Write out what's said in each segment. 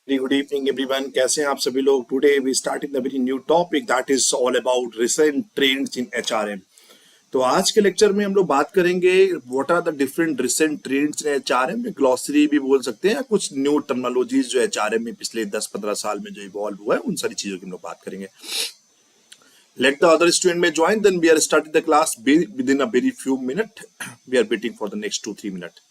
Very good evening, everyone. कैसे हैं आप सभी लोग? Today we starting the very new topic that is all about recent trends in HRM. तो आज के लेक्चर में हम लोग बात करेंगे what are the different recent trends in HRM में, ग्लॉसरी भी बोल सकते हैं, कुछ न्यू टर्मिनोलॉजीज जो एचआरएम में पिछले 10-15 साल में जो इवॉल्व हुआ है उन सारी चीजों की हम लोग बात करेंगे. Let the other student may join, then we are starting the class within a very few minutes. We are waiting for the next 2-3 minutes.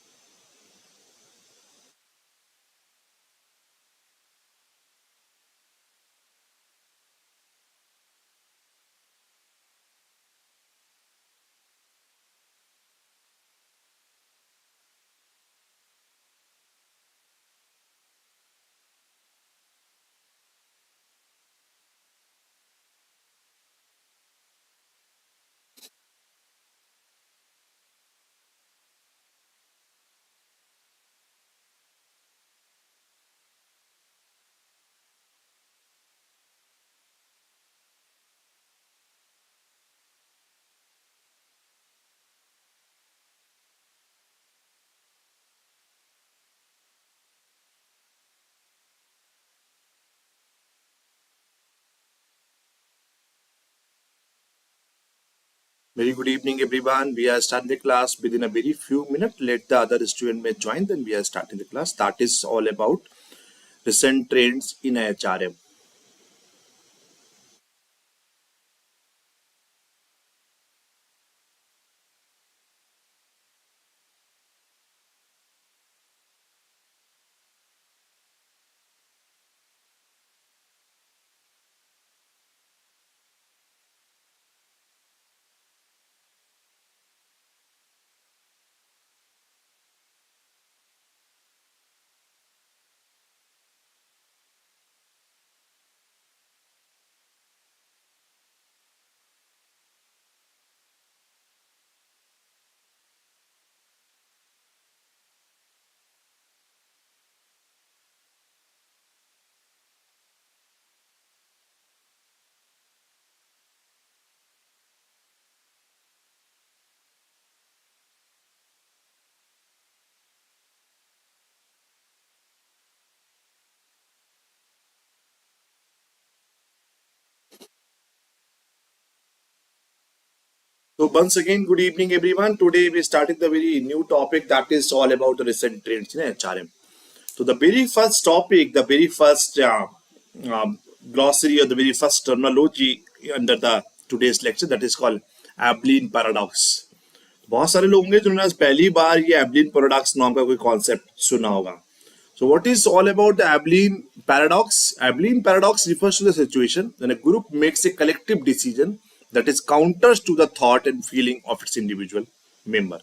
Very good evening, everyone. We are starting the class within a very few minutes. Let the other student may join, then we are starting the class. That is all about recent trends in HRM. So once again, good evening, everyone. Today we started the very new topic that is all about the recent trends in HRM. So the very first topic, the very first glossary or the very first terminology under the today's lecture, that is called Abilene paradox. बहुत सारे लोग होंगे जिन्होंने आज पहली बार ये एबलिन paradox नाम का कोई कॉन्सेप्ट सुना होगा. So what is all about the Abilene paradox? Abilene paradox refers to the situation when a group makes a collective decision that is counters to the thought and feeling of its individual member.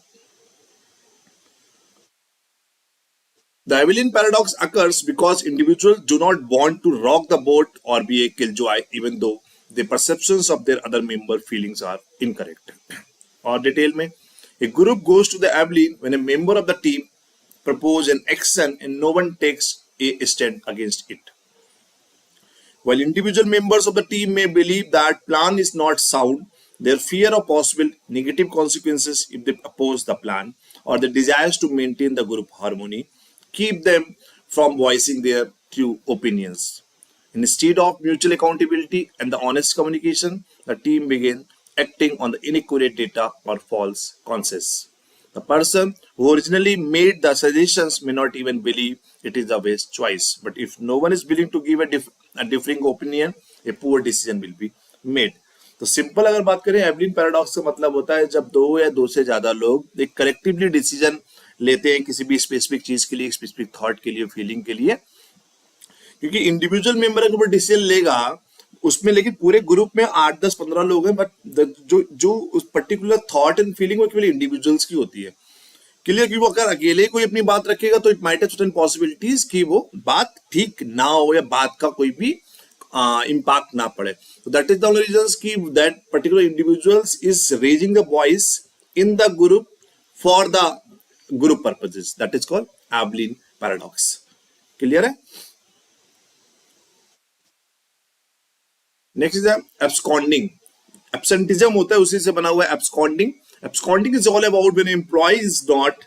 The Abilene paradox occurs because individuals do not want to rock the boat or be a killjoy even though the perceptions of their other member feelings are incorrect. Or detail में, a group goes to the Abilene when a member of the team propose an action and no one takes a stand against it. While individual members of the team may believe that plan is not sound, their fear of possible negative consequences if they oppose the plan or the desires to maintain the group harmony keep them from voicing their true opinions. Instead of mutual accountability and the honest communication, the team begin acting on the inaccurate data or false consensus. The person who originally made the suggestions may not even believe it is the best choice. But if no one is willing to give a differing opinion, a poor decision will be made. तो simple अगर बात करें, एबलिन paradox का मतलब होता है जब दो या दो से ज्यादा लोग एक कलेक्टिवली डिसीजन लेते हैं किसी भी स्पेसिफिक चीज के लिए, स्पेसिफिक थॉट के लिए, फीलिंग के लिए. क्योंकि इंडिविजुअल मेंबर अगर डिसीजन लेगा उसमें, लेकिन पूरे ग्रुप में 8-10-15 लोग हैं, बट जो उस पर्टिकुलर थॉट एंड फीलिंग वो केवल इंडिविजुअल्स की होती है. क्लियर? कि वो अगर अकेले कोई अपनी बात रखेगा तो it might have certain possibilities कि वो बात ठीक ना हो या बात का कोई भी इम्पैक्ट ना पड़े. So that is the only reasons कि that particular individuals is raising the voice in the group for the group purposes. That is called Abilene paradox. Clear है? Next is absconding. एब्सेंटिज्म होता है, उसी से बना हुआ है absconding. Absconding is all about when employee is not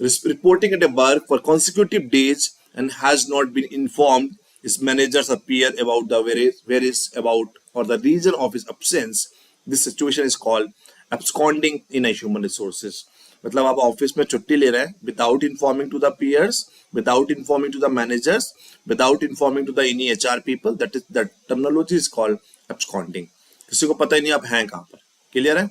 reporting at a work for consecutive days and has not been informed his managers or peer about the where is about or the reason of his absence. This situation is called absconding in a human resources. मतलब आप office में छुट्टी ले रहे हैं without informing to the peers, without informing to the managers, without informing to the any HR people. That is that terminology is called absconding. किसी को पता ही नहीं आप हैं कहाँ पर. क्लियर है?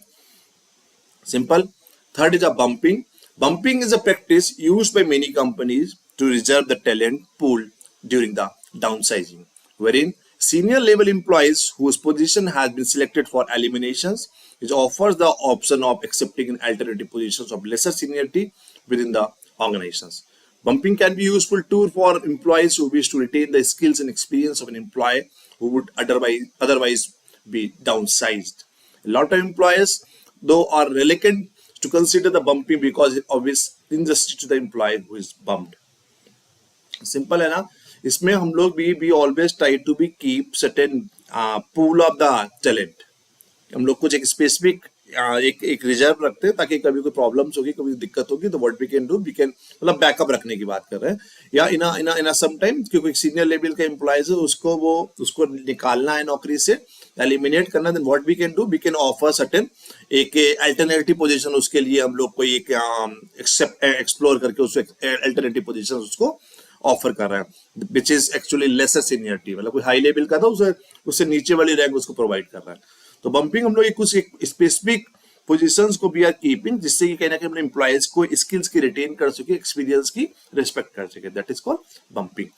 Simple. Third is a bumping. Bumping is a practice used by many companies to reserve the talent pool during the downsizing, wherein senior level employees whose position has been selected for eliminations is offers the option of accepting an alternative positions of lesser seniority within the organizations. Bumping can be a useful tool for employees who wish to retain the skills and experience of an employee who would otherwise be downsized. A lot of employers, though, are reluctant to consider the bumping because it obvious injustice to the employee who is bumped. Simple है ना. इसमें हम लोग भी always try to be keep certain pool of the talent. हम लोग कुछ एक स्पेसिफिक एक रिजर्व रखते हैं ताकि कभी कोई प्रॉब्लम्स होगी, कभी दिक्कत होगी तो what we can do, we can मतलब बैकअप रखने की बात कर रहे हैं. या इन सम टाइम क्योंकि सीनियर लेवल का एम्प्लॉयज है उसको निकालना है नौकरी से, एलिमिनेट करना, then what we can do, we can offer certain एक अल्टरनेटिव पोजीशन. उसके लिए हम लोग कोई एक एक्सप्लोर करके उसको अल्टरनेटिव पोजीशन उसको ऑफर कर रहे हैं which is actually lesser seniority. मतलब कोई हाई लेवल का था उससे नीचे वाली रैंक उसको प्रोवाइड कर रहा है. तो बम्पिंग हम लोग कुछ स्पेसिफिक पोजीशंस को भी आर कीपिंग जिससे कि कहीं ना कहीं अपने एम्प्लॉयज को स्किल्स की रिटेन कर सके, एक्सपीरियंस की रिस्पेक्ट कर सके. That is called bumping.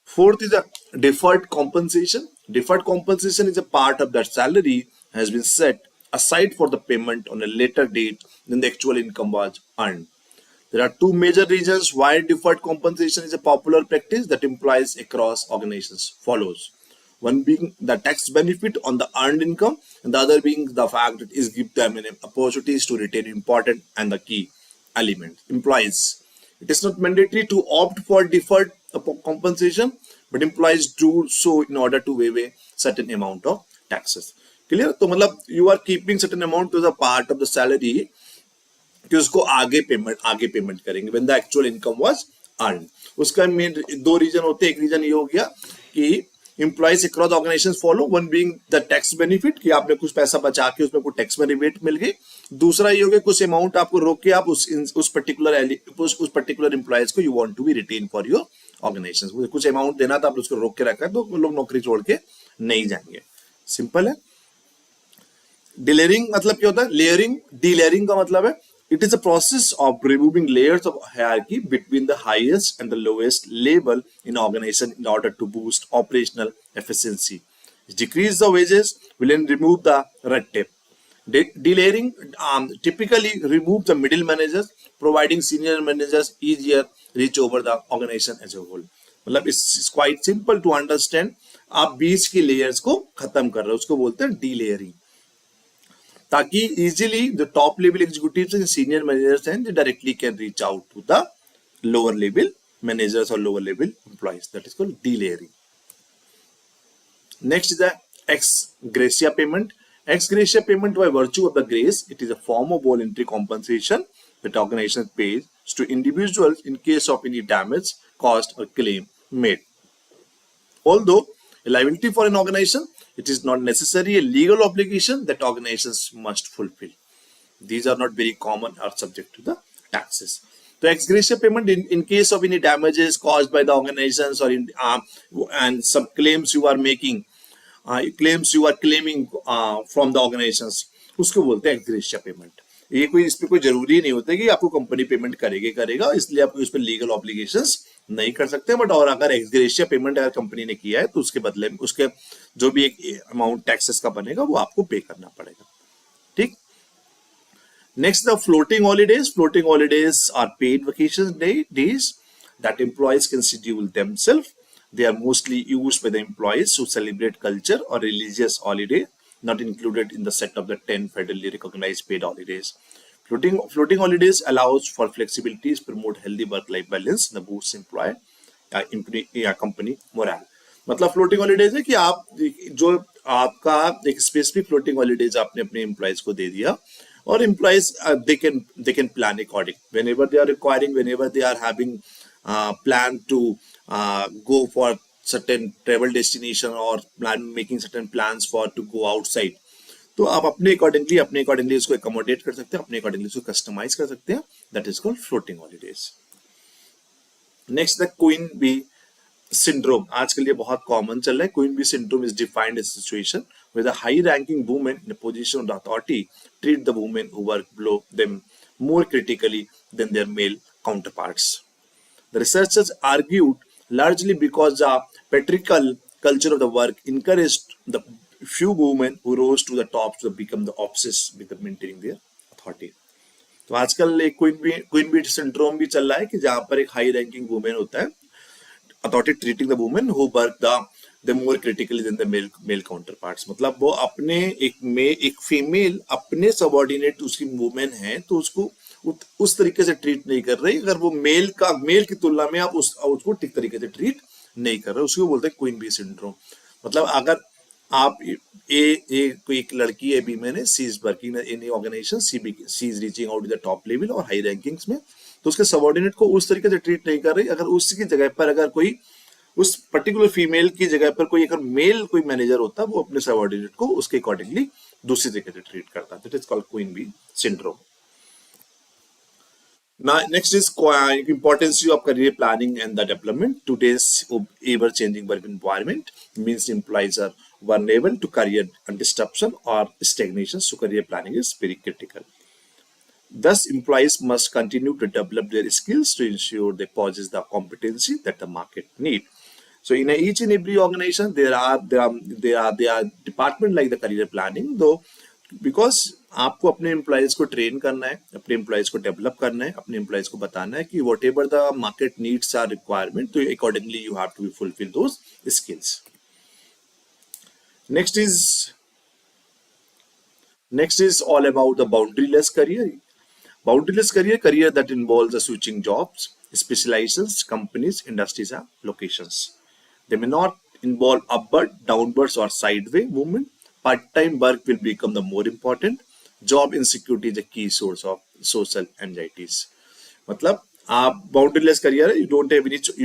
Fourth is a deferred compensation. Deferred compensation is a part of that salary has been set aside for the payment on a later date than the actual income was earned. There are two major reasons why deferred compensation is a popular practice that employs across organizations. Follows. One being the tax benefit on the earned income, and the other being the fact that it gives them opportunities to retain important and the key element. Employees. It is not mandatory to opt for deferred compensation, but employees do so in order to waive a certain amount of taxes. Clear? तो मतलब you are keeping certain amount to the part of the salary कि उसको आगे payment करेंगे when the actual income was earned. उसका main दो reason होते हैं. एक रीजन ये हो गया कि employees across organizations follow, one being the tax benefit कि आपने कुछ पैसा बचा के उसमें कुछ टैक्स में रिबेट मिल गई. दूसरा ये हो गया कुछ अमाउंट आपको रोक के आप उस पर्टिकुलर एम्प्लॉयज को you want to be retain for your organisation. कुछ अमाउंट देना था, आपने उसको रोक के रखा है तो लोग नौकरी छोड़ के नहीं जाएंगे. सिंपल है. डिलेयरिंग मतलब क्या होता है? लेयरिंग, डिलेयरिंग का मतलब है it is a process of removing layers of hierarchy between the highest and the lowest level in organization in order to boost operational efficiency. Decrease the wages will then remove the red tape. Delayering typically remove the middle managers, providing senior managers easier reach over the organization as a whole. मतलब it's quite simple to understand. आप बीच की layers को खत्म कर रहे हो, उसको बोलते हैं delayering. ताकि easily the top level executives and senior managers and they directly can reach out to the lower level managers or lower level employees. That is called delayering. Next is the ex gratia payment. Ex gratia payment by virtue of the grace, it is a form of voluntary compensation that organization pays to individuals in case of any damage, cost or claim made. Although a liability for an organization, it is not necessarily a legal obligation that organizations must fulfill. These are not very common or subject to the taxes. The ex gratia payment in case of any damages caused by the organizations or and some claims you are making, claims you are claiming from the organizations, उसको बोलते हैं ex gratia payment. ये कोई इस पे कोई जरूरी नहीं होता कि आपको कंपनी पेमेंट करेगा, इसलिए आप उस पर लीगल ऑब्लिगेशंस नहीं कर सकते. बट और अगर एक्स ग्रेशिया पेमेंट अगर कंपनी ने किया है तो उसके बदले में उसके जो भी एक अमाउंट टैक्सेस का बनेगा वो आपको पे करना पड़ेगा. ठीक. Next the floating holidays. Floating holidays are paid vacation days that employees can schedule themselves. They are mostly used by the employees who celebrate culture or religious holiday not included in the set of the 10 federally recognized paid holidays. Floating holidays allows for flexibilities, promote healthy work-life balance, and boost employee या company moral. मतलब floating holidays है कि आप जो आपका एक specific floating holidays आपने अपने एम्प्लॉयज को दे दिया or employees, they can plan according whenever they are requiring, whenever they are having plan to go for certain travel destination or plan making certain plans for to go outside. तो आप अपने accordingly उसको accommodate कर सकते हैं, अपने accordingly उसको customise कर सकते हैं. That is called floating holidays. Next the queen bee syndrome. आजकल ये बहुत कॉमन चल रहा है. Queen bee syndrome is defined as a situation where the high ranking women in a position of authority treat the women who work below them more critically than their male counterparts. The researchers argued largely because the patriarchal culture of the work encouraged the few women who rose to the top to become the obsessed with maintaining their authority. तो आजकल एक queen bee syndrome भी चल रहा है कि जहां पर एक हाई रैंकिंग वुमेन होता है, authority treating the women who work the more critically than the male counterparts. मतलब वो अपने एक फीमेल अपने सबऑर्डिनेट उसकी वुमेन है तो उसको उस तरीके से ट्रीट नहीं कर रही अगर वो मेल की तुलना में आप उसको ठीक तरीके से ट्रीट नहीं कर रहे, उसको बोलते हैं क्वीन बी सिंड्रोम. मतलब अगर आप कोई एक लड़की है वीमेन है, she is working in organisation, she is reaching out the top level और हाई रैंकिंग्स में, तो उसके सबऑर्डिनेट को उस तरीके से ट्रीट नहीं कर रही. अगर उसकी जगह पर अगर कोई उस पर्टिकुलर फीमेल की जगह पर कोई अगर मेल कोई मैनेजर होता, वो अपने सबऑर्डिनेट को उसके अकॉर्डिंगली दूसरी तरीके से ट्रीट करता. That is called queen bee syndrome. Now, next is importance of career planning and the development. Today's ever-changing work environment means employees are vulnerable to career disruption or stagnation. So, career planning is very critical. Thus, employees must continue to develop their skills to ensure they possess the competency that the market need. So, in each and every organization, there are department like the career planning, though, because आपको अपने employees को train करना है, अपने employees को develop करना है, अपने एम्प्लॉयज को बताना है कि whatever the market needs are requirement, तो accordingly you have to fulfil those skills. Next is all about the boundaryless career. Boundaryless career that involves the switching jobs, specializations, companies, industries, and locations. They may not involve upward, downwards, or sideways movement. Part-time work will become the more important. Job insecurity is a key source of social anxieties. मतलब आप बाउंड्रीलेस career है, you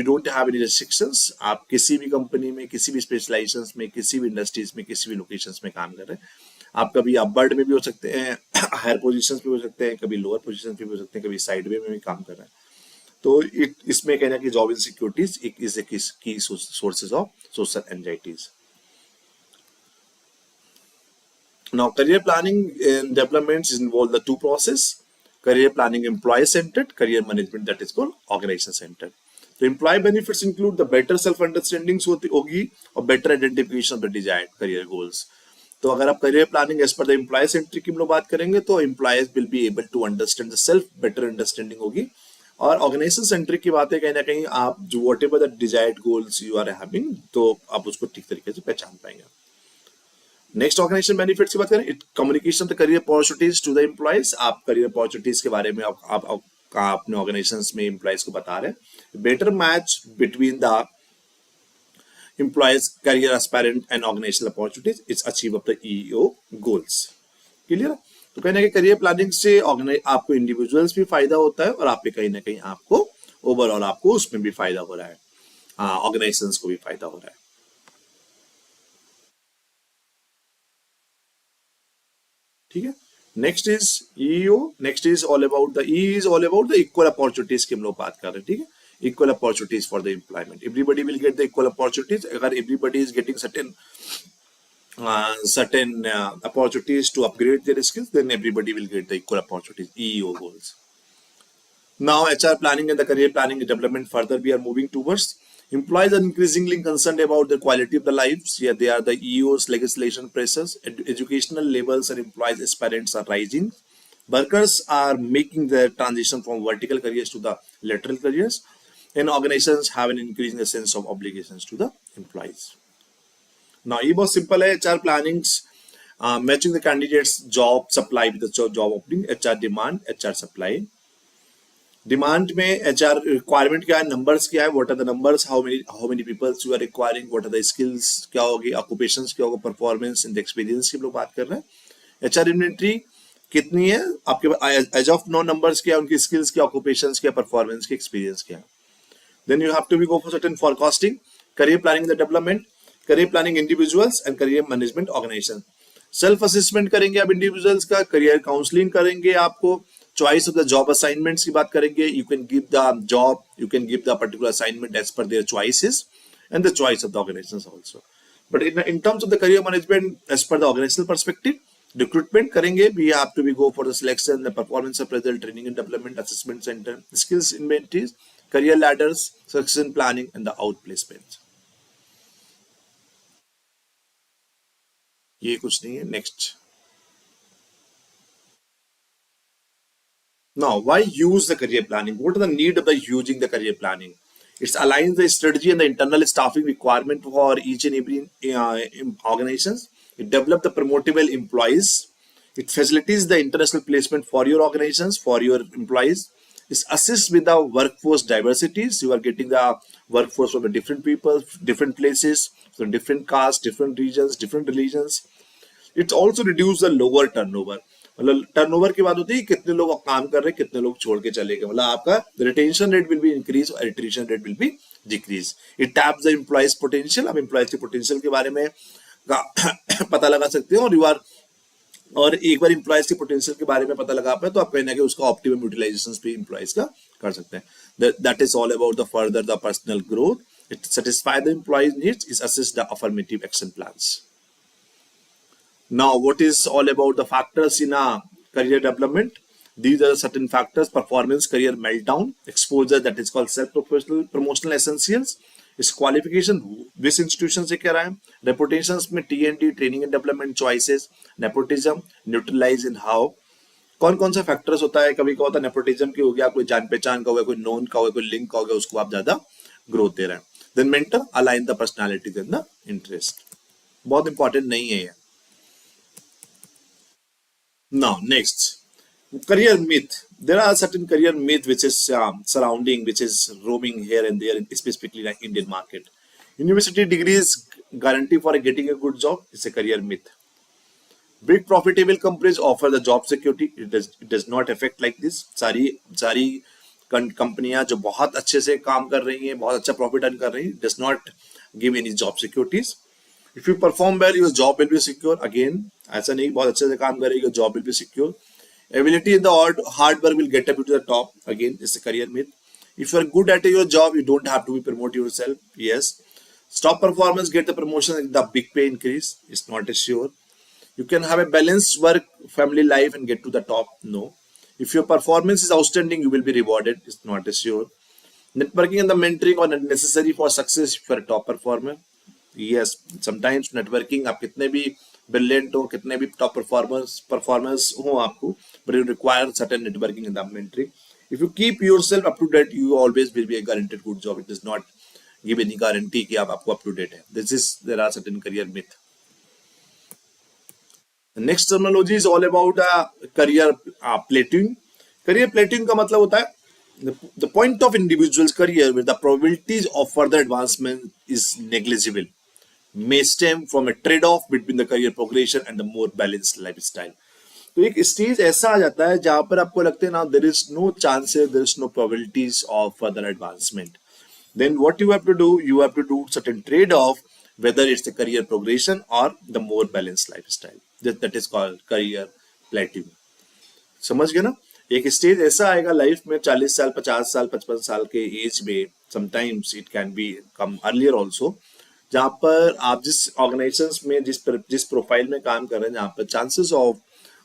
don't have any restrictions. आप किसी भी company में, किसी भी specialisations में, किसी भी इंडस्ट्रीज में, किसी भी लोकेशंस में काम कर रहे हैं. आप कभी अपवर्ड में भी हो सकते हैं, हायर पोजीशंस पे हो सकते हैं, कभी लोअर पोजीशंस पे हो सकते हैं, कभी साइडवे में भी काम कर रहे हैं. तो इसमें कहना कि जॉब इनसिक्योरिटीज इज ए की sources of social anxieties. Now, career planning and development involve the two process. Career planning employee-centered, career management that is called organization-centered. The employee benefits include the better self-understanding होगी और better identification of the desired career goals. तो अगर आप career planning as per the employee-centric की हम लोग बात करेंगे तो employees will be able to understand the self, better understanding होगी. और organization-centric की बात है कहीं ना कहीं आप जो whatever the desired goals you are having, तो आप उसको ठीक तरीके से पहचान पाएंगे. नेक्स्ट ऑर्गेनाइजेशन बेनिफिट्स की बात करें, it communication the career opportunities to the employees. आप करियर अपॉर्चुनिटीज के बारे में आप अपने ऑर्गेनाइजेशंस में एम्प्लॉयज को बता रहे हैं. Better match between the employees career aspirant and organisational opportunities it's achieve of the EO goals. Clear. तो कहीं ना कहीं करियर प्लानिंग से आपको इंडिविजुअल्स भी फायदा होता है और आपके कहीं ना कहीं आपको ओवरऑल आपको उसमें भी फायदा हो रहा है, ऑर्गेनाइजेशंस को भी फायदा हो रहा है. ठीक है. Next is EO. Next is all about the equal opportunities की हम लोग बात कर रहे हैं. ठीक है. Equal opportunities for the employment. Everybody will get the equal opportunities. अगर everybody is getting certain opportunities to upgrade their skills, then everybody will get the equal opportunities. EO goals. Now, HR planning and the career planning and development further we are moving towards. Employees are increasingly concerned about the quality of the lives. Yeah, they are the EO's legislation pressures. Educational levels and employees' aspirants are rising. Workers are making their transition from vertical careers to the lateral careers, and organizations have an increasing sense of obligations to the employees. Now, ये बहुत simple है. HR plannings, matching the candidates' job supply with the job opening. HR demand, HR supply. Demand में HR requirement क्या है, numbers क्या है, what are the numbers, how many people you are requiring, what are the skills क्या होगी, occupations क्या होगा, performance and the experience की हम लोग बात कर रहे हैं. HR inventory, कितनी है आपके पास, एज ऑफ नो नंबर्स क्या है, उनकी स्किल्स क्या, ऑक्यूपेशंस क्या, परफॉर्मेंस की, एक्सपीरियंस क्या है. Then you have to be go for certain forecasting, career planning in the development, career planning individuals and career management organization. Self assessment करेंगे आप इंडिविजुअल्स का, करियर काउंसलिंग करेंगे, आपको choice of the job assignments की बात करेंगे. You can give the job, you can give the particular assignment as per their choices and the choice of the organisations also. But in terms of the career management as per the organisational perspective, recruitment करेंगे, we have to be go for the selection, the performance appraisal, training and development, assessment centre, skills inventories, career ladders, succession planning, and the outplacements. ये कुछ नहीं है. Next. Now, why use the career planning? What are the need of the using the career planning? It aligns the strategy and the internal staffing requirement for each and every organizations. It develops the promotable employees. It facilitates the international placement for your organizations, for your employees. It assists with the workforce diversities. You are getting the workforce from the different people, different places, from different castes, different regions, different religions. It also reduces the lower turnover. मतलब turnover की बात होती है कितने लोग काम कर रहे हैं, कितने लोग छोड़ के चले गए. मतलब आपका retention rate will be increase और retention rate will be decrease. It taps the employees potential. आप एम्प्लॉयज के पोटेंशियल के बारे में पता लगा सकते हो, और यू आर, और एक बार एम्प्लॉयज के पोटेंशियल के बारे में पता लगा पाए तो आप कहीं ना कहीं उसका ऑप्टिमम यूटिलाइजेशन भी एम्प्लॉयज का कर सकते हैं. That is all about the further the personal growth. It satisfy the employees needs, is assist the affirmative action plans. Now, what is all about the factors in a career development? These are certain factors: performance, career meltdown, exposure, that is called self-professional promotional essentials, is qualification, which institution से क्या रहा है, reputations में TND, training and development choices, nepotism, neutralize in how. कौन कौन सा factors होता है, कभी क्या होता है नेपोटिज्म की हो गया, कोई जान पहचान का हो गया, कोई नोन का हो गया, कोई लिंक का हो गया, उसको आप ज्यादा ग्रोथ दे रहे हैं. Then mentor, align the personality and the interest. बहुत इंपॉर्टेंट नहीं है ये. Now, next, career myth. There are certain career myth which is surrounding, which is roaming here and there, specifically in the Indian market. University degrees guarantee for getting a good job is a career myth. Big profitable companies offer the job security. It does not affect like this. सारी कंपनियां जो बहुत अच्छे से काम कर रही हैं, बहुत अच्छा प्रॉफिट अर्न कर रही हैं, does not give any job securities. If you perform well, your job will be secure. Again, ऐसा नहीं बहुत अच्छे से काम करेगी, your job will be secure. Ability in the hard work will get up to the top. Again, it's a career myth. If you are good at your job, you don't have to be promote yourself. Yes. Top performance get the promotion, the big pay increase. It's not a sure. You can have a balanced work family life and get to the top. No. If your performance is outstanding, you will be rewarded. It's not a sure. Networking and the mentoring are necessary for success if you are a top performer. Yes, sometimes networking, आप कितने भी brilliant हो, कितने भी top performers हो आपको, but you require certain networking and mentoring. If you keep yourself up to date, you always will be a guaranteed good job. It does not give any guarantee कि आप आपको up to date है. There are certain career myth. The next terminology is all about career plateauing. Career plateauing का मतलब होता है the point of individual's career where the probabilities of further advancement is negligible, may stem from a trade-off between the career progression and the more balanced lifestyle. तो एक stage ऐसा आ जाता है जहां पर आपको लगता है ना there is no chances, there is no probabilities of further advancement. Then what you have to do? You have to do certain trade-off, whether it's the career progression or the more balanced lifestyle. That is called career plateauing. समझ गए ना? एक stage ऐसा आएगा life में 40 साल, 50 साल, 55 साल के एज में, sometimes it can be come earlier also, जहाँ पर आप जिस ऑर्गेनाइजेशंस में जिस प्रोफाइल में काम कर रहे हैं, जहाँ पर chances of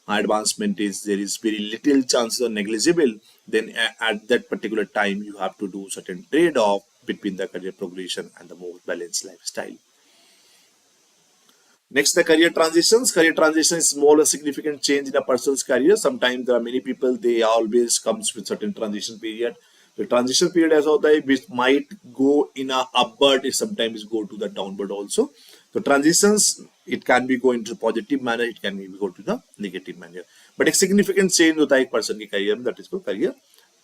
advancement is there is very little chances or negligible, then at that particular time you have to do certain trade-off between the career progression and the more balanced lifestyle. Next, the career transitions. Career transition is small or significant change in a person's career. Sometimes there are many people, they always comes with certain transition period. The transition period ऐसा होता है which might go in a upward, it sometimes go to the downward also. So transitions, it can be go into positive manner, it can be go to the negative manner. But एक significant change होता है एक person की career में, that is called career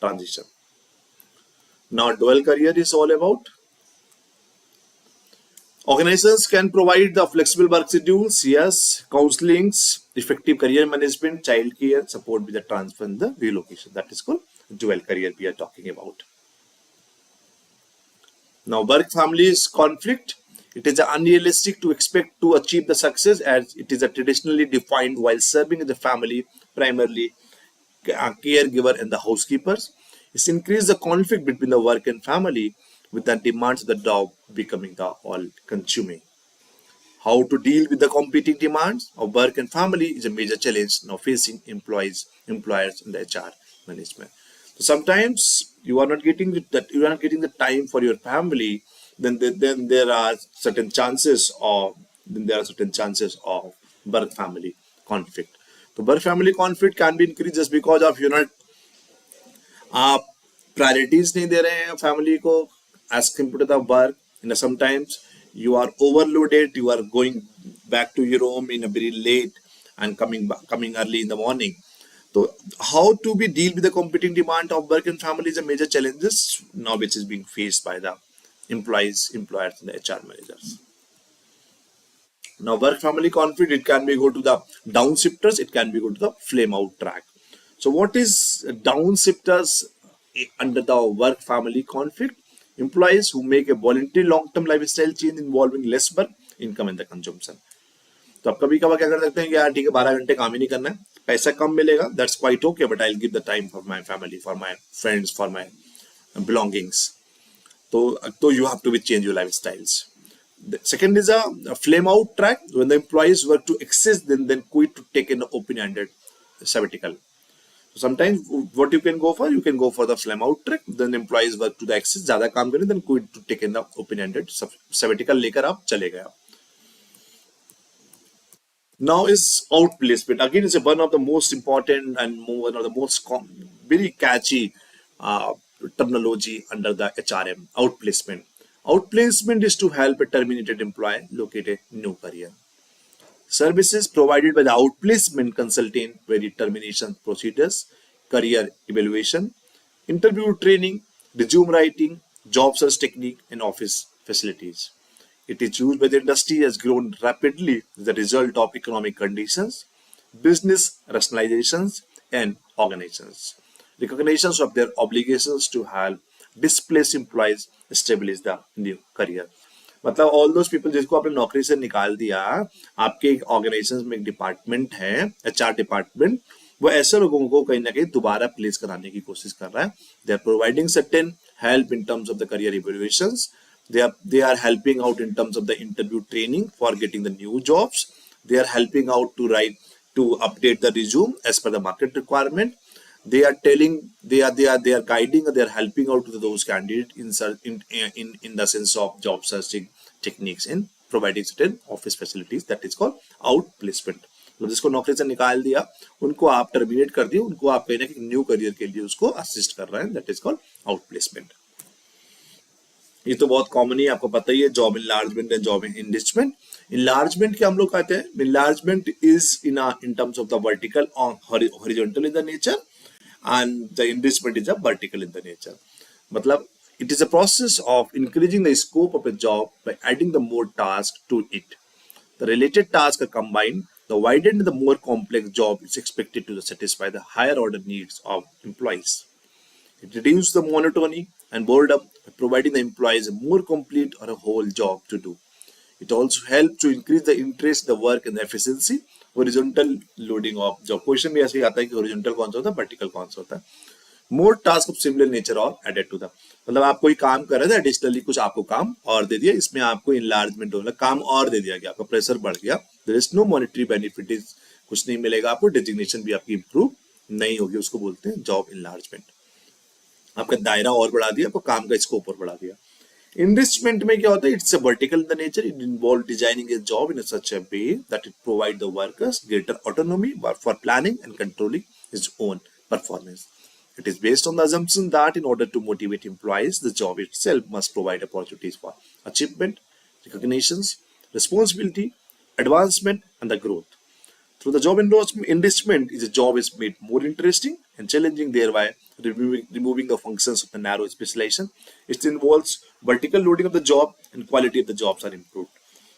transition. Now dual career is all about Organizations can provide the flexible work schedules, yes, counselings, effective career management, child care, support with the transfer and the relocation. That is called dual career we are talking about. Now, work families conflict. It is unrealistic to expect to achieve the success as it is a traditionally defined while serving in the family, primarily a caregiver and the housekeepers. It's increased the conflict between the work and family with the demands of the job becoming the all consuming. How to deal with the competing demands of work and family is a major challenge now facing employers, and the HR management. So sometimes you are not getting the time for your family. Then there are certain chances of work family conflict. So work family conflict can be increased just because of आप priorities नहीं दे रहे हैं family को as compare to the work sometimes you are overloaded, you are going back to your home in a very late and coming early in the morning. So how to be deal with the competing demand of work and family is a major challenges now which is being faced by the employers and the HR managers. Now, work family conflict, it can be go to the downshifters, it can be go to the flame out track. So, what is downshifters under the work family conflict? Employees who make a voluntary long term lifestyle change involving less work, income, and the consumption. तो आप कभी कभार क्या कर सकते हैं कि यार ठीक है 12 घंटे काम ही नहीं करना है पैसा कम मिलेगा that's quite okay but I will give the time for my family for my friends for my belongings. So you have to be change your lifestyles. The second is a flame out track. When the employees work to excess, then quit to take an open-ended sabbatical. So sometimes what you can go for the flame out track. Then employees work to the excess, ज़्यादा काम करें, then quit to take in the open-ended sabbatical लेकर आप चले गए. Now is outplacement. Again, it's one of the most important and one of the most very catchy terminology under the HRM. Outplacement. Outplacement is to help a terminated employee locate a new career. Services provided by the outplacement consultant vary termination procedures, career evaluation, interview training, resume writing, job search technique, and office facilities. It is used by the industry has grown rapidly as a result of economic conditions, business rationalizations, and organizations. Recognitions of their obligations to help displaced employees establish the new career. मतलब all those people जिसको आपने नौकरी से निकाल दिया आपके एक organisation में एक डिपार्टमेंट है एचआर डिपार्टमेंट वो ऐसे लोगों को कहीं ना कहीं दोबारा प्लेस कराने की कोशिश कर रहा है they are providing certain help in terms of the career evaluations they are helping out in terms of the interview training for getting the new jobs. They are helping out to update the resume as per the market requirement. They are telling they are guiding they are helping out to those candidates in the sense of job searching techniques and providing certain office facilities. That is called outplacement. तो जिसको नौकरी से निकाल दिया उनको आप terminate कर दिए उनको आप कहीं ना कहीं न्यू करियर के लिए उसको असिस्ट कर रहे हैं दैट इज कॉल्ड आउटप्लेसमेंट. ये तो बहुत कॉमन ही आपको पता ही है job enlargement and job enrichment. Enlargement के हम लोग कहते हैं enlargement is in terms of the vertical और horizontal in the nature and the enrichment is a vertical in the nature. Matlab, it is a process of increasing the scope of a job by adding the more tasks to it. The related tasks are combined. The wider and the more complex job is expected to satisfy the higher order needs of employees. It reduces the monotony and boredom by providing the employees a more complete or a whole job to do. It also helps to increase the interest, the work and the efficiency. Horizontal loading of job question भी ऐसे ही आता है कि horizontal कौन सा होता है vertical कौन सा होता है. More task of similar nature और एडेड टू द मतलब आप कोई काम कर रहे थे एडिशनली कुछ आपको काम और दे दिया इसमें आपको इनलार्जमेंट हो काम और दे दिया गया आपका प्रेशर बढ़ गया there is no monetary benefit कुछ नहीं मिलेगा आपको डेजिग्नेशन भी आपकी इंप्रूव नहीं होगी उसको बोलते हैं जॉब इनलार्जमेंट. आपका दायरा और बढ़ा दिया आपको काम का स्कोप और बढ़ा दिया. Enrichment में क्या होता है it's a vertical in the nature. It involves designing a job in such a way that it provides the workers greater autonomy for planning and controlling his own performance. It is based on the assumption that in order to motivate employees, the job itself must provide opportunities for achievement, recognitions, responsibility, advancement, and the growth. Through the job enrichment, the job is made more interesting and challenging, thereby removing the functions of the narrow specialization. It involves vertical loading of the job and quality of the jobs are improved.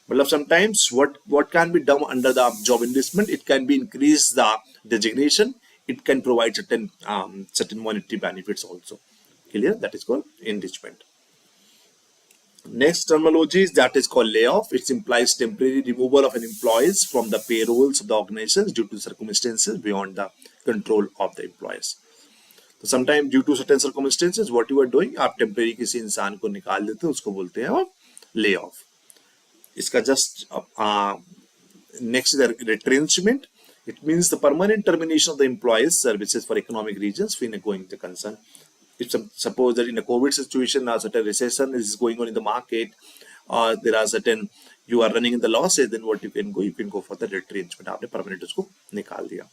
But sometimes what can be done under the job enlistment, it can be increase the designation, it can provide certain monetary benefits also. Clear? That is called enrichment. Next terminology is that is called layoff. It implies temporary removal of an employees from the payrolls of the organizations due to circumstances beyond the control of the employees. तो sometime due to certain circumstances what you are doing, आप temporary किसी इंसान को निकाल देते हैं, उसको बोलते हैं आप ले ऑफ. इसका just next is retrenchment. It means the permanent termination of the employees' services for economic reasons when going to concern. If suppose that in a COVID situation, a certain recession is going on in the market, or there are certain you are running in the losses, then what you can go for the retrenchment. आपने permanent उसको निकाल दिया.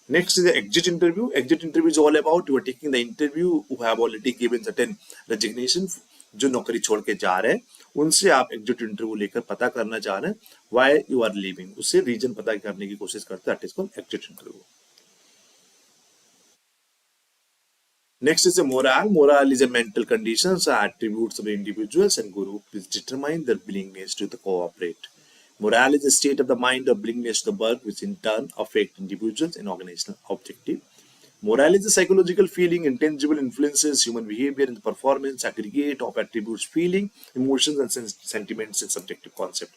Next is the exit interview. Exit interview is all about you are taking the interview who have already given certain resignation, जो नौकरी छोड़ के जा रहे हैं, उनसे आप एग्जिट इंटरव्यू लेकर पता करना चाह रहे हैं व्हाई यू आर लीविंग, उससे रीजन पता करने की कोशिश करते हैं. That is called exit interview. Next is a morale. Morale is a mental conditions or attributes of the individuals and group which determine their willingness to cooperate. Morale is a state of the mind or willingness to work which in turn affect individuals and organizational objective. Morale is a psychological feeling, intangible influences human behavior and performance, aggregate of attributes, feeling, emotions and sentiments and subjective concept.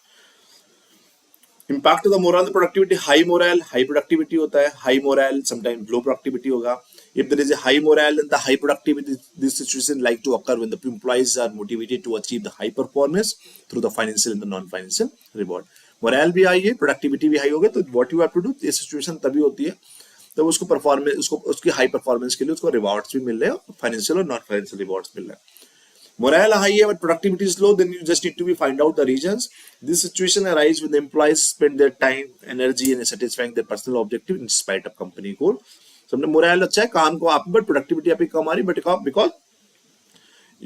Impact of the morale, the productivity, high morale, high productivity होता है, high morale, sometimes low productivity होगा. If there is a high morale and the high productivity, this situation like to occur when the employees are motivated to achieve the high performance through the financial and the non-financial reward. Morale भी high है, productivity भी high होगा, तो what you have to do, ये situation तभी होती है तो उसको परफॉर्मेंस, उसको उसकी हाई परफॉर्मेंस के लिए उसको रिवॉर्ड्स भी मिल रहे हैं, फाइनेंशियल और नॉन फाइनेंशियल रिवॉर्ड्स मिल रहे हैं. Morale high but productivity is low, then you just need to find out the reasons. This situation arises when the employees spend their time, energy and satisfying their personal objective in spite of company goal. समझे, morale अच्छा है, काम को आप but productivity आपकी कम आ रही, but because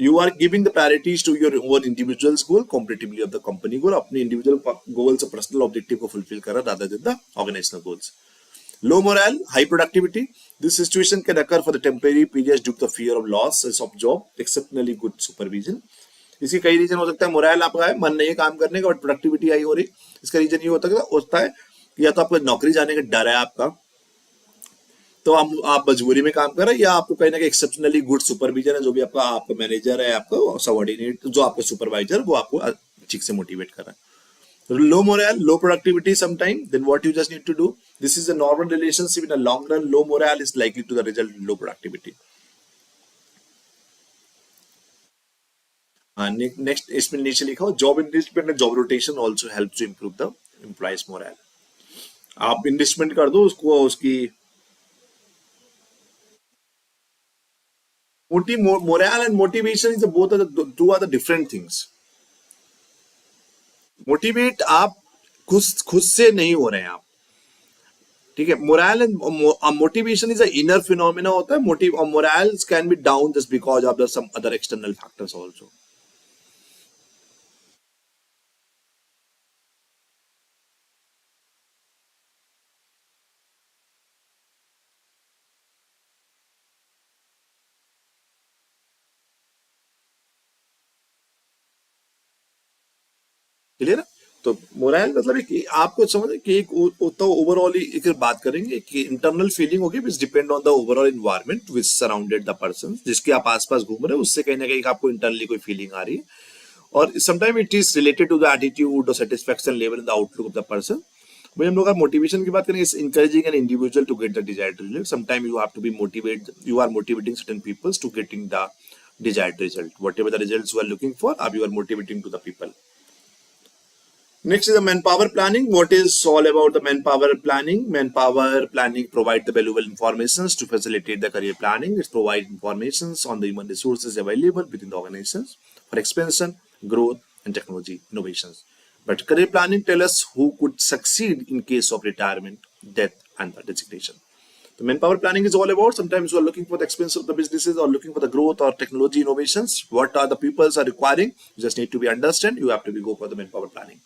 you are giving the priorities to your own individual's goal comparatively of the company goal. अपने individual goals और personal objective को fulfill कर रहा rather than the organizational goals. Low morale, high productivity. This situation can occur for the temporary periods due to the fear of loss of job, exceptionally good supervision. इसकी कई reason हो सकता है. Moral आपका है, मन नहीं है काम करने का, बट प्रोडक्टिविटी आई हो रही. इसका रीजन ये होता है कि या तो आपको नौकरी जाने का डर है आपका, तो आप मजबूरी में काम कर रहे हैं, या आपको कहीं ना कहीं एक्सेप्शनली गुड सुपरविजन है, जो भी आपका मैनेजर है, आपका सबऑर्डिनेट जो आपका सुपरवाइजर, वो आपको ठीक से मोटिवेट कर रहा है. Low morale, low productivity sometime, then what you just need to do, this is a normal relationship. In a long run, low morale is likely to the result in low productivity. Next इसमें नीचे लिखा हो job enrichment and job rotation also helps to improve the employees morale. आप enrichment कर दो उसको, उसकी morale and motivation is both are the two are the different things. Motivate आप खुद से नहीं हो रहे हैं आप, ठीक है. Moral and motivation is a inner phenomena होता है. Moral can be down just because of the some other external factors also. Clear है. तो मोरल मतलब कि आपको समझ कि एक तो ओवरऑल एक बात करेंगे कि इंटरनल फीलिंग होगी विच depend on the overall environment which surrounded the person, जिसके आप आसपास घूम रहे हैं, उससे कहीं ना कहीं आपको इंटरनली कोई फीलिंग आ रही है. और sometime it is related to the attitude और satisfaction level in the outlook of the person. भाई हम लोग मोटिवेशन की बात करेंगे, is encouraging an individual to get the desired result. Sometime you have to be motivate, you are motivating certain peoples to getting the desired result. Whatever the results you are looking for, अब you are motivating to the people. Next is the manpower planning. What is all about the manpower planning? Manpower planning provides the valuable informations to facilitate the career planning. It provides informations on the human resources available within the organizations for expansion, growth, and technology innovations. But career planning tells us who could succeed in case of retirement, death, and the designation. The manpower planning is all about, sometimes you are looking for the expansion of the businesses or looking for the growth or technology innovations. What are the people are requiring? You just need to be understand. You have to go for the manpower planning.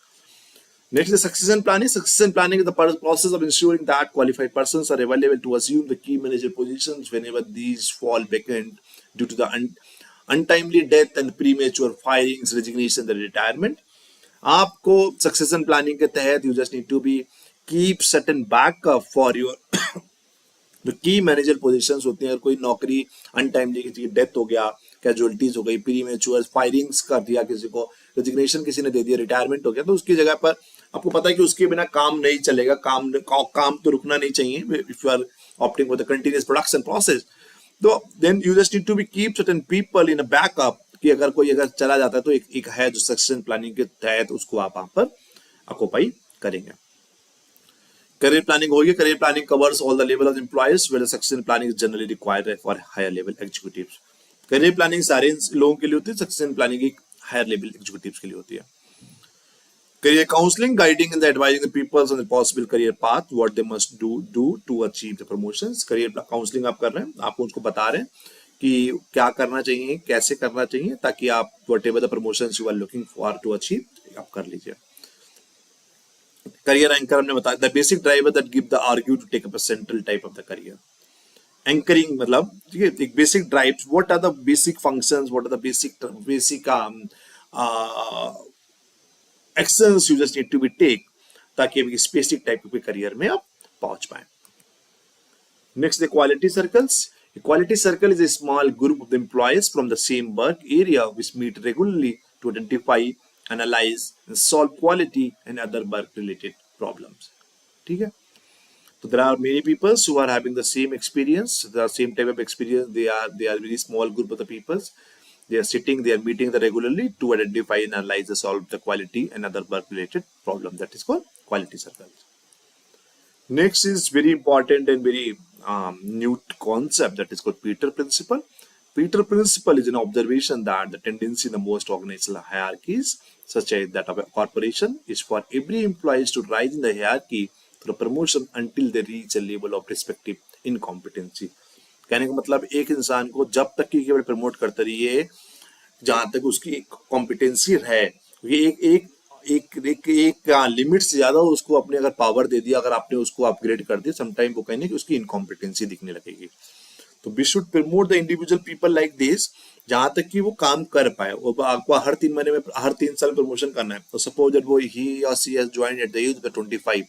Next is succession planning. Succession planning is the process of ensuring that qualified persons are available to assume the key manager positions whenever these fall vacant due to the untimely death and premature firings, resignation, and retirement. आपको succession planning के तहत you just need to be keep certain backup for your जो key manager positions होती हैं, अगर कोई नौकरी untimely किसी की डेथ हो गया, कैजुअलिटीज हो गई, प्रीमेच्योर फायरिंग्स कर दिया किसी को, रेजिग्नेशन किसी ने दे दिया, रिटायरमेंट हो गया, तो उसकी जगह पर आपको पता है कि उसके बिना काम नहीं चलेगा, काम तो रुकना नहीं चाहिए if you are opting for the continuous production process. तो then you just need to be keep certain people in a backup कि अगर कोई अगर चला जाता है तो एक है जो सक्सेशन प्लानिंग के तहत उसको आप वहां पर ऑक्यूपाई करेंगे. Career planning होगी. Career planning covers all the level of employees, where the succession planning is generally required for higher level executives. Career planning सारे लोगों के लिए होती है, succession planning एक higher level executives के लिए होती है. Career counseling, guiding and advising the people on the possible career path, what they must do to achieve the promotions. Career counseling आप कर रहे हैं, आपको उनको बता रहे हैं कि क्या करना चाहिए, कैसे करना चाहिए, ताकि आप whatever the promotions you are looking for to achieve आप कर लीजिए. करियर एंकर हमने बताया, the basic driver that give the argue to take up a central type of the career. Anchoring मतलब ठीक है, एक basic drives, what are the basic functions, what are the basic actions you just need to be take ताकि एक specific type के career में आप पहुंच पाए. Next the quality circles. Equality circle is a small group of employees from the same work area which meet regularly to identify, analyze, and solve quality and other work-related problems. ठीक है? So there are many people who are having the same experience, the same type of experience. They are very small group of the people. They are sitting, they are meeting regularly to identify, analyze, and solve the quality and other work-related problem. That is called quality circles. Next is very important and very new concept that is called Peter principle. Peter principle is an observation that the tendency in the most organizational hierarchies, such as that of a corporation, is for every employee to rise in the hierarchy through promotion until they reach a level of respective incompetency. कहने का मतलब एक इंसान को जब तक कि केवल प्रमोट करते रहिए जहां तक उसकी कॉम्पिटेंसी है, ये एक लिमिट से ज्यादा उसको अपने अगर पावर दे दिया, अगर आपने उसको अपग्रेड कर दिया, समटाइम वो कहेंगे कि उसकी इनकॉम्पिटेंसी दिखने लगेगी. तो we should promote the individual people like this जहां तक कि वो काम कर पाए. वो आपको हर 3 महीने में, हर 3 साल प्रमोशन करना है. तो सपोज दैट वो ही और she has joined at the age of 25,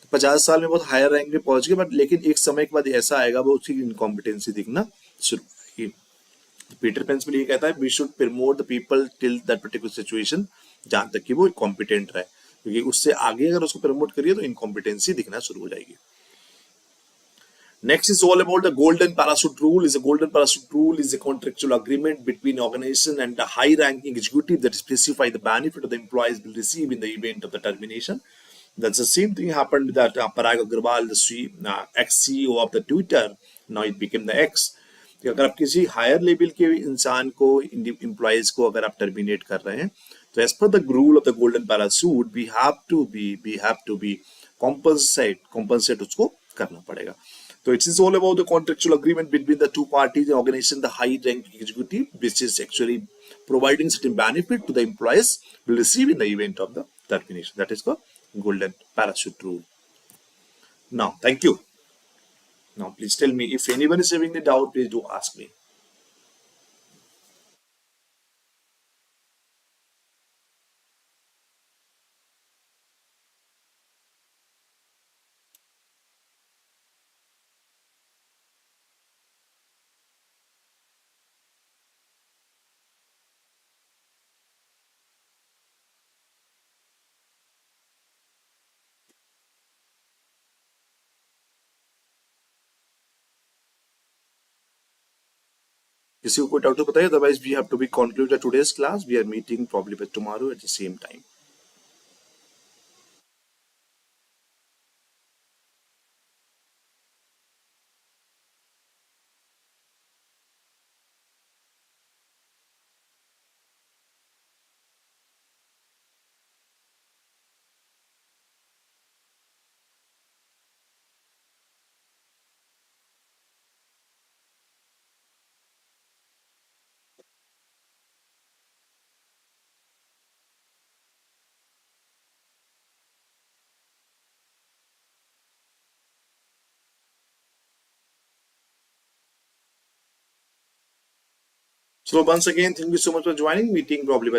तो 50 साल में बहुत हायर रैंक में पहुंच गए, बट लेकिन एक समय के बाद ऐसा आएगा वो उसकी इनकॉम्पिटेंसी दिखना शुरू होगी. पीटर प्रिंसिपल ये कहता है we should promote the people till that particular situation जहां तक कि वो कॉम्पिटेंट रहे, क्योंकि उससे आगे अगर उसको प्रमोट करिए तो इनकॉम्पिटेंसी दिखना शुरू हो जाएगी. Next is all about the golden parachute rule. Is a golden parachute rule is a contractual agreement between organization and the high-ranking executive that specify the benefit of the employees will receive in the event of the termination. That's the same thing happened with that Parag Agrawal, the ex-CEO of the Twitter. Now it became the X. कि अगर आप किसी higher level के इंसान को, employees को अगर आप टर्मिनेट कर रहे हैं, तो as per the rule of the golden parachute we have to be compensate उसको करना पड़ेगा. So it is all about the contractual agreement between the two parties and organization, the high-ranking executive, which is actually providing certain benefit to the employees will receive in the event of the termination. That is called golden parachute rule. Now, thank you. Now, please tell me if anyone is having a doubt, please do ask me. किसी को कोई doubt तो बताइए, otherwise we have to be conclude today's class. We are meeting probably by tomorrow at the same time. So once again, thank you so much for joining. Meeting probably by